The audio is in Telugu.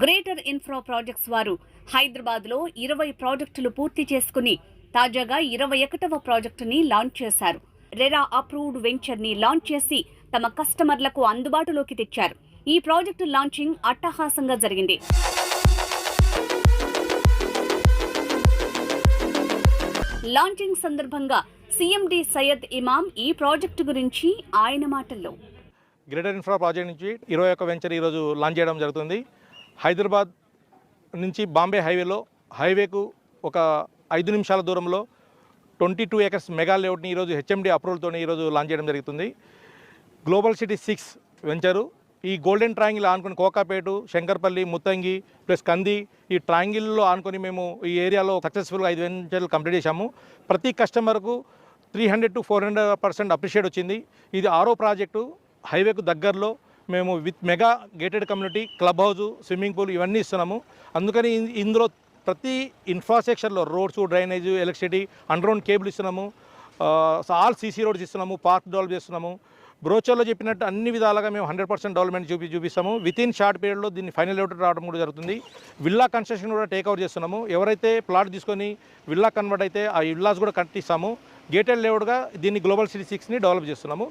గ్రేటర్ ఇన్ఫ్రా ప్రాజెక్ట్స్ వారు హైదరాబాద్లో 20 ప్రాజెక్టులు పూర్తి చేసుకుని తాజాగా 21వ ప్రాజెక్టుని లాంచ్ చేశారు. రెరా అప్రూవ్డ్ వెంచర్ని లాంచ్ చేసి తమ కస్టమర్లకు అందుబాటులోకి తెచ్చారు. ఈ ప్రాజెక్టు లాంచింగ్ అట్టహాసంగా జరిగింది. లాంచింగ్ సందర్భంగా సీఎండీ సయ్యద్ ఇమాం ఈ ప్రాజెక్టు గురించి ఆయన మాటల్లో, గ్రేటర్ ఇన్ఫ్రా ప్రాజెక్ట్ నుంచి 21 వెంచర్ ఈరోజు లాంచ్ చేయడం జరుగుతుంది. హైదరాబాద్ నుంచి బాంబే హైవేకు ఒక 5 నిమిషాల దూరంలో 22 ఏకర్స్ మెగా లేఅవుట్ని ఈరోజు హెచ్ఎండి అప్రూవల్తో ఈరోజు లాంచ్ చేయడం జరుగుతుంది. గ్లోబల్ సిటీ 6 వెంచరు ఈ గోల్డెన్ ట్రయాంగిల్ ఆనుకొని కోకాపేటు, శంకర్పల్లి, ముత్తంగి ప్లస్ కంది ఈ ట్రయాంగిల్లో ఆనుకొని మేము ఈ ఏరియాలో సక్సెస్ఫుల్గా 5 వెంచర్లు కంప్లీట్ చేశాము. ప్రతి కస్టమర్కు 300 to 400% అప్రిషియేట్ వచ్చింది. ఇది 6వ ప్రాజెక్టు. హైవేకు దగ్గరలో మేము with mega gated community, club house, swimming pool ఇవన్నీ ఇస్తున్నాము. అందుకని ఇందులో ప్రతి ఇన్ఫ్రాస్ట్రక్చర్లో roads, drainage, electricity, underground cable ఇస్తున్నాము. ఆల్ సీసీ రోడ్స్ ఇస్తున్నాము. పార్క్ డెవలప్ చేస్తున్నాము. బ్రోచర్లో చెప్పినట్టు అన్ని విధాలుగా మేము 100% డెవలప్మెంట్ చూపిస్తాము. విత్ ఇన్ షార్ట్ పీరియడ్లో దీన్ని ఫైనల్ అవుట్ రావడం కూడా జరుగుతుంది. విల్లా కన్స్ట్రక్షన్ కూడా టేక్అవుట్ చేస్తున్నాము. ఎవరైతే ప్లాట్ తీసుకొని విల్లా కన్వర్ట్ అయితే ఆ విల్లాస్ కూడా కట్టిస్తాము. గేటెడ్ లేఅవుట్గా దీన్ని గ్లోబల్ సిటీ 6ని డెవలప్ చేస్తున్నాము.